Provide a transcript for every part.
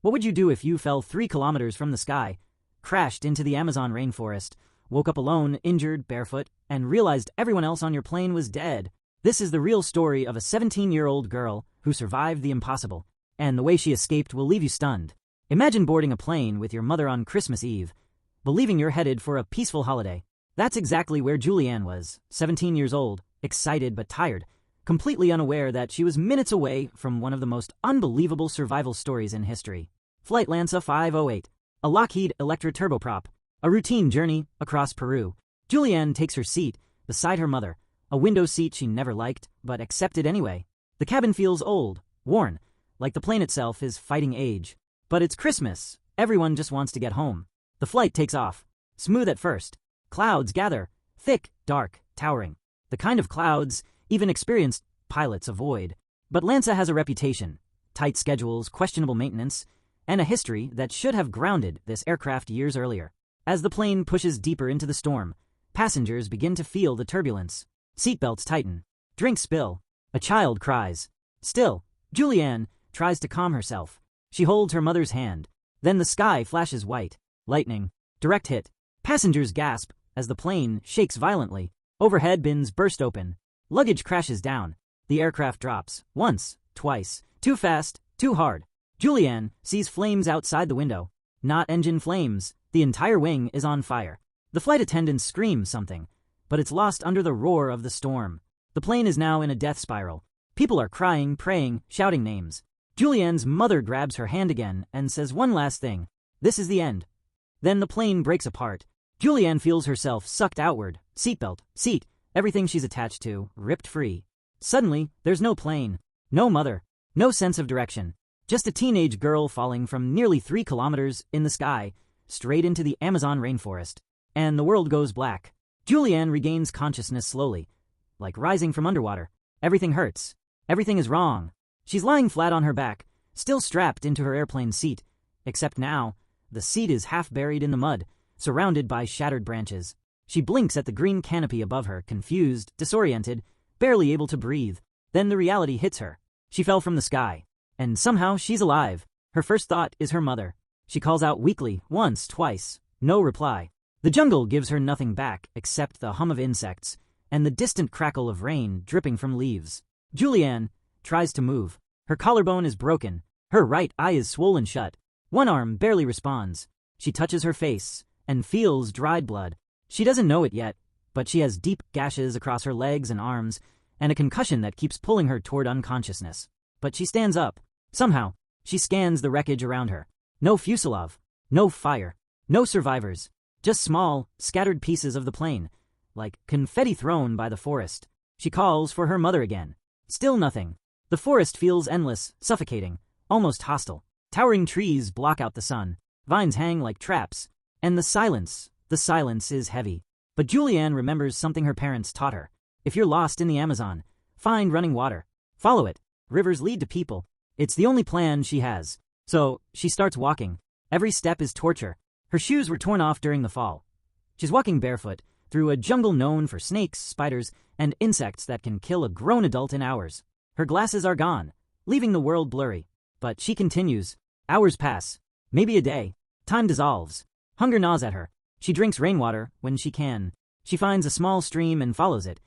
What would you do if you fell 3 kilometers from the sky, crashed into the Amazon rainforest, woke up alone, injured, barefoot, and realized everyone else on your plane was dead? This is the real story of a 17-year-old girl who survived the impossible, and the way she escaped will leave you stunned. Imagine boarding a plane with your mother on Christmas Eve, believing you're headed for a peaceful holiday. That's exactly where Juliane was, 17 years old, excited but tired, completely unaware that she was minutes away from one of the most unbelievable survival stories in history. Flight LANSA 508, a Lockheed Electra turboprop, a routine journey across Peru. Juliane takes her seat beside her mother, a window seat she never liked, but accepted anyway. The cabin feels old, worn, like the plane itself is fighting age. But it's Christmas. Everyone just wants to get home. The flight takes off. Smooth at first. Clouds gather. Thick, dark, towering. The kind of clouds even experienced pilots avoid. But LANSA has a reputation. Tight schedules, questionable maintenance, and a history that should have grounded this aircraft years earlier. As the plane pushes deeper into the storm, passengers begin to feel the turbulence. Seatbelts tighten. Drinks spill. A child cries. Still, Juliane tries to calm herself. She holds her mother's hand. Then the sky flashes white. Lightning. Direct hit. Passengers gasp as the plane shakes violently. Overhead bins burst open. Luggage crashes down. The aircraft drops. Once. Twice. Too fast. Too hard. Juliane sees flames outside the window. Not engine flames. The entire wing is on fire. The flight attendants scream something, but it's lost under the roar of the storm. The plane is now in a death spiral. People are crying, praying, shouting names. Juliane's mother grabs her hand again and says one last thing. This is the end. Then the plane breaks apart. Juliane feels herself sucked outward. Seatbelt, seat, everything she's attached to, ripped free. Suddenly, there's no plane, no mother, no sense of direction. Just a teenage girl falling from nearly 3 kilometers in the sky, straight into the Amazon rainforest. And the world goes black. Juliane regains consciousness slowly, like rising from underwater. Everything hurts. Everything is wrong. She's lying flat on her back, still strapped into her airplane seat, except now, the seat is half buried in the mud, surrounded by shattered branches. She blinks at the green canopy above her, confused, disoriented, barely able to breathe. Then the reality hits her. She fell from the sky, and somehow she's alive. Her first thought is her mother. She calls out weakly, once, twice. No reply. The jungle gives her nothing back except the hum of insects and the distant crackle of rain dripping from leaves. Juliane tries to move. Her collarbone is broken. Her right eye is swollen shut. One arm barely responds. She touches her face and feels dried blood. She doesn't know it yet, but she has deep gashes across her legs and arms and a concussion that keeps pulling her toward unconsciousness. But she stands up. Somehow, she scans the wreckage around her. No fuselage, no fire, no survivors, just small, scattered pieces of the plane, like confetti thrown by the forest. She calls for her mother again. Still nothing. The forest feels endless, suffocating, almost hostile. Towering trees block out the sun. Vines hang like traps. And the silence is heavy. But Juliane remembers something her parents taught her. If you're lost in the Amazon, find running water. Follow it. Rivers lead to people. It's the only plan she has. So, she starts walking. Every step is torture. Her shoes were torn off during the fall. She's walking barefoot through a jungle known for snakes, spiders, and insects that can kill a grown adult in hours. Her glasses are gone, leaving the world blurry. But she continues. Hours pass. Maybe a day. Time dissolves. Hunger gnaws at her. She drinks rainwater when she can. She finds a small stream and follows it,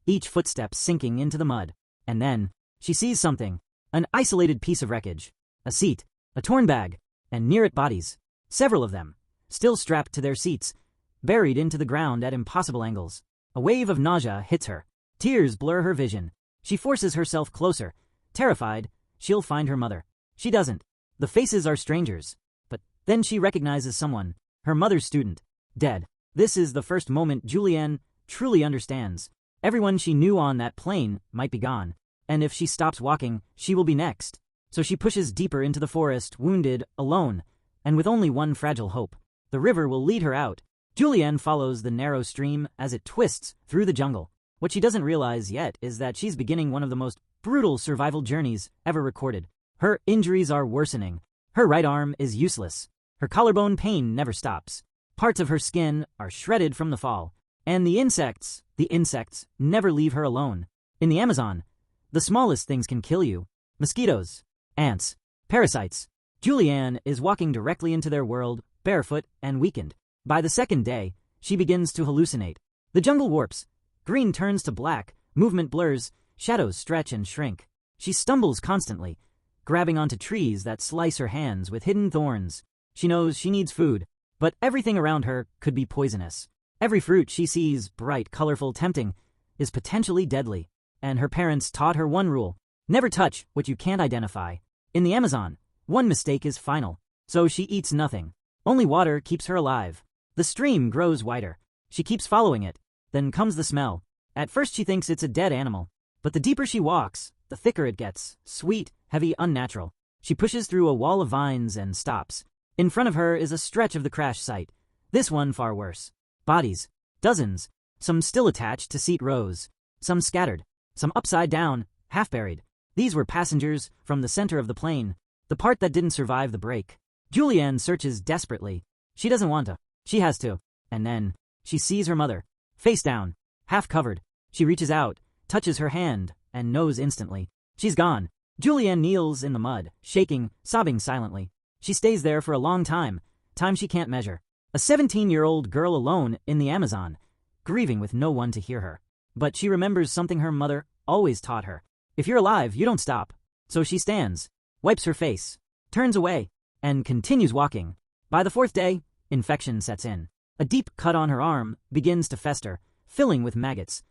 each footstep sinking into the mud. And then, she sees something. An isolated piece of wreckage. A seat. A torn bag. And near it bodies. Several of them. Still strapped to their seats. Buried into the ground at impossible angles. A wave of nausea hits her. Tears blur her vision. She forces herself closer. Terrified, she'll find her mother. She doesn't. The faces are strangers. But then she recognizes someone. Her mother's student. Dead. This is the first moment Juliane truly understands. Everyone she knew on that plane might be gone. And if she stops walking, she will be next. So she pushes deeper into the forest, wounded, alone, and with only one fragile hope. The river will lead her out. Juliane follows the narrow stream as it twists through the jungle. What she doesn't realize yet is that she's beginning one of the most brutal survival journeys ever recorded. Her injuries are worsening. Her right arm is useless. Her collarbone pain never stops. Parts of her skin are shredded from the fall. And the insects never leave her alone. In the Amazon, the smallest things can kill you. Mosquitoes, ants, parasites, Juliane is walking directly into their world, barefoot and weakened. By the second day, she begins to hallucinate. The jungle warps. Green turns to black, movement blurs, shadows stretch and shrink. She stumbles constantly, grabbing onto trees that slice her hands with hidden thorns. She knows she needs food, but everything around her could be poisonous. Every fruit she sees, bright, colorful, tempting, is potentially deadly. And her parents taught her one rule: never touch what you can't identify. In the Amazon, one mistake is final, so she eats nothing. Only water keeps her alive. The stream grows wider. She keeps following it. Then comes the smell. At first she thinks it's a dead animal, but the deeper she walks, the thicker it gets, sweet, heavy, unnatural. She pushes through a wall of vines and stops. In front of her is a stretch of the crash site. This one far worse. Bodies. Dozens. Some still attached to seat rows. Some scattered. Some upside down, half buried. These were passengers from the center of the plane, the part that didn't survive the break. Juliane searches desperately. She doesn't want to. She has to. And then, she sees her mother, face down, half covered. She reaches out, touches her hand, and knows instantly. She's gone. Juliane kneels in the mud, shaking, sobbing silently. She stays there for a long time she can't measure. A 17-year-old girl alone in the Amazon, grieving with no one to hear her. But she remembers something her mother always taught her. If you're alive, you don't stop. So she stands, wipes her face, turns away, and continues walking. By the fourth day, infection sets in. A deep cut on her arm begins to fester, filling with maggots.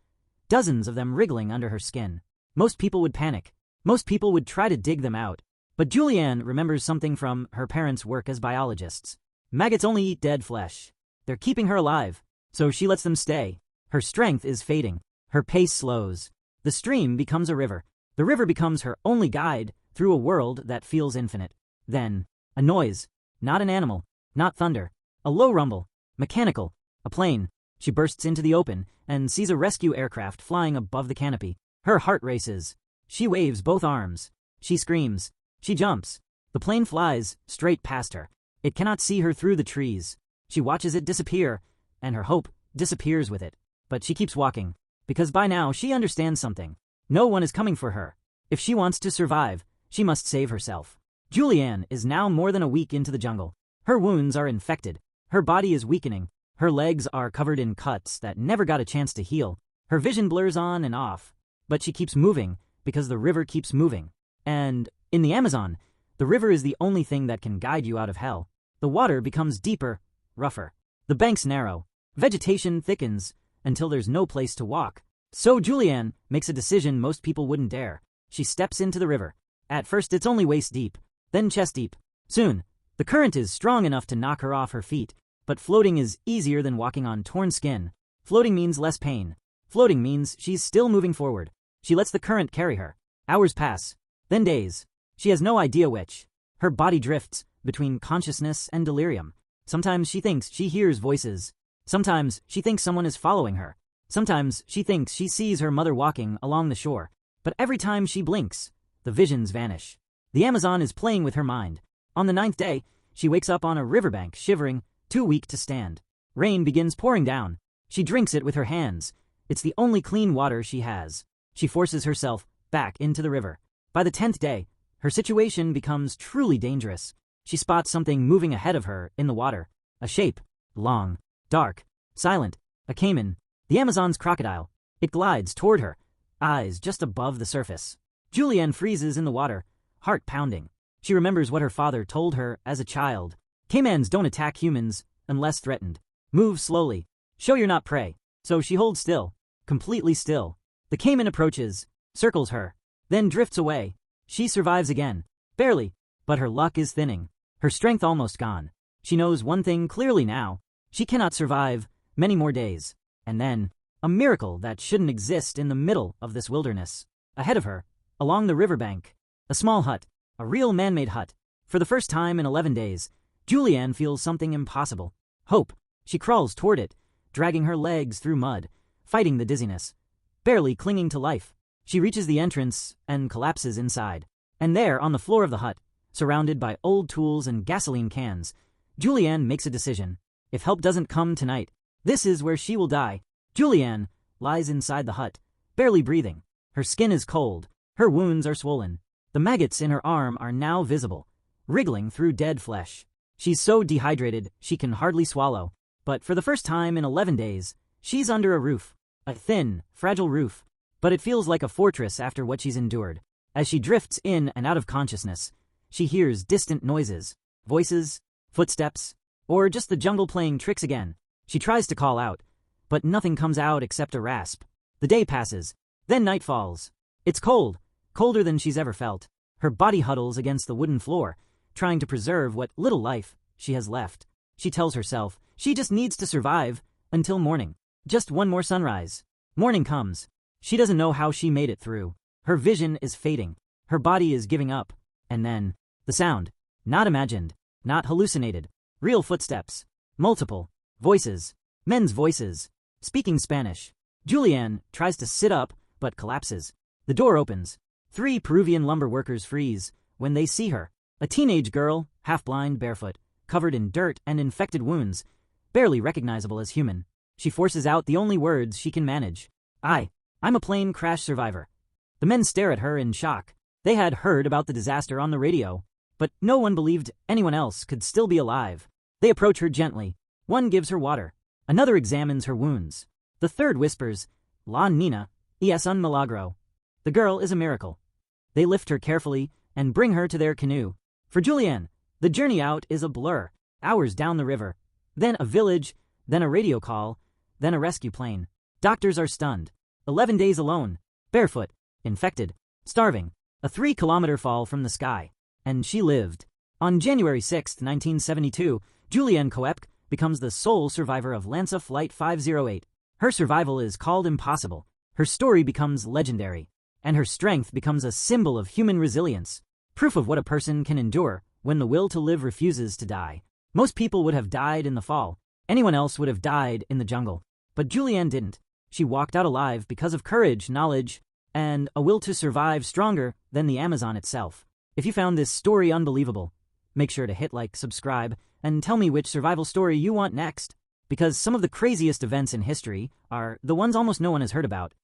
Dozens of them wriggling under her skin. Most people would panic. Most people would try to dig them out. But Juliane remembers something from her parents' work as biologists. Maggots only eat dead flesh. They're keeping her alive, so she lets them stay. Her strength is fading. Her pace slows. The stream becomes a river. The river becomes her only guide through a world that feels infinite. Then, a noise. Not an animal. Not thunder. A low rumble. Mechanical. A plane. She bursts into the open and sees a rescue aircraft flying above the canopy. Her heart races. She waves both arms. She screams. She jumps. The plane flies straight past her. It cannot see her through the trees. She watches it disappear, and her hope disappears with it. But she keeps walking, because by now she understands something. No one is coming for her. If she wants to survive, she must save herself. Juliane is now more than a week into the jungle. Her wounds are infected. Her body is weakening. Her legs are covered in cuts that never got a chance to heal. Her vision blurs on and off. But she keeps moving, because the river keeps moving. And in the Amazon, the river is the only thing that can guide you out of hell. The water becomes deeper, rougher. The banks narrow. Vegetation thickens until there's no place to walk. So Juliane makes a decision most people wouldn't dare. She steps into the river. At first it's only waist deep, then chest deep. Soon, the current is strong enough to knock her off her feet. But floating is easier than walking on torn skin. Floating means less pain. Floating means she's still moving forward. She lets the current carry her. Hours pass, then days. She has no idea which. Her body drifts between consciousness and delirium. Sometimes she thinks she hears voices. Sometimes she thinks someone is following her. Sometimes she thinks she sees her mother walking along the shore. But every time she blinks, the visions vanish. The Amazon is playing with her mind. On the 9th day, she wakes up on a riverbank, shivering, too weak to stand. Rain begins pouring down. She drinks it with her hands. It's the only clean water she has. She forces herself back into the river. By the 10th day, her situation becomes truly dangerous. She spots something moving ahead of her in the water. A shape. Long. Dark. Silent. A caiman. The Amazon's crocodile. It glides toward her. Eyes just above the surface. Juliane freezes in the water, heart pounding. She remembers what her father told her as a child. Caimans don't attack humans unless threatened. Move slowly. Show you're not prey. So she holds still. Completely still. The caiman approaches, circles her, then drifts away. She survives again. Barely. But her luck is thinning. Her strength almost gone. She knows one thing clearly now. She cannot survive many more days. And then, a miracle that shouldn't exist in the middle of this wilderness. Ahead of her, along the riverbank, a small hut. A real man-made hut. For the first time in 11 days, Juliane feels something impossible. Hope. She crawls toward it, dragging her legs through mud, fighting the dizziness, barely clinging to life. She reaches the entrance and collapses inside. And there, on the floor of the hut, surrounded by old tools and gasoline cans, Juliane makes a decision. If help doesn't come tonight, this is where she will die. Juliane lies inside the hut, barely breathing. Her skin is cold. Her wounds are swollen. The maggots in her arm are now visible. wriggling through dead flesh. She's so dehydrated she can hardly swallow. But for the first time in 11 days, she's under a roof. A thin, fragile roof. But it feels like a fortress after what she's endured. As she drifts in and out of consciousness, she hears distant noises, voices, footsteps, or just the jungle playing tricks again. She tries to call out, but nothing comes out except a rasp. The day passes, then night falls. It's cold, colder than she's ever felt. Her body huddles against the wooden floor, trying to preserve what little life she has left. She tells herself she just needs to survive until morning. Just one more sunrise. Morning comes. She doesn't know how she made it through. Her vision is fading. Her body is giving up. And then, the sound. Not imagined. Not hallucinated. Real footsteps. Multiple. Voices. Men's voices. Speaking Spanish. Juliane tries to sit up, but collapses. The door opens. 3 Peruvian lumber workers freeze when they see her. A teenage girl, half-blind, barefoot, covered in dirt and infected wounds, barely recognizable as human. She forces out the only words she can manage. I'm a plane crash survivor. The men stare at her in shock. They had heard about the disaster on the radio, but no one believed anyone else could still be alive. They approach her gently. One gives her water. Another examines her wounds. The third whispers, La Nina, es un milagro. The girl is a miracle. They lift her carefully and bring her to their canoe. For Juliane, the journey out is a blur. Hours down the river. Then a village, then a radio call, then a rescue plane. Doctors are stunned. 11 days alone. Barefoot. Infected. Starving. A 3-kilometer fall from the sky. And she lived. On January 6, 1972, Juliane Koepcke becomes the sole survivor of LANSA Flight 508. Her survival is called impossible. Her story becomes legendary. And her strength becomes a symbol of human resilience. Proof of what a person can endure when the will to live refuses to die. Most people would have died in the fall. Anyone else would have died in the jungle. But Juliane didn't. She walked out alive because of courage, knowledge, and a will to survive stronger than the Amazon itself. If you found this story unbelievable, make sure to hit like, subscribe, and tell me which survival story you want next. Because some of the craziest events in history are the ones almost no one has heard about.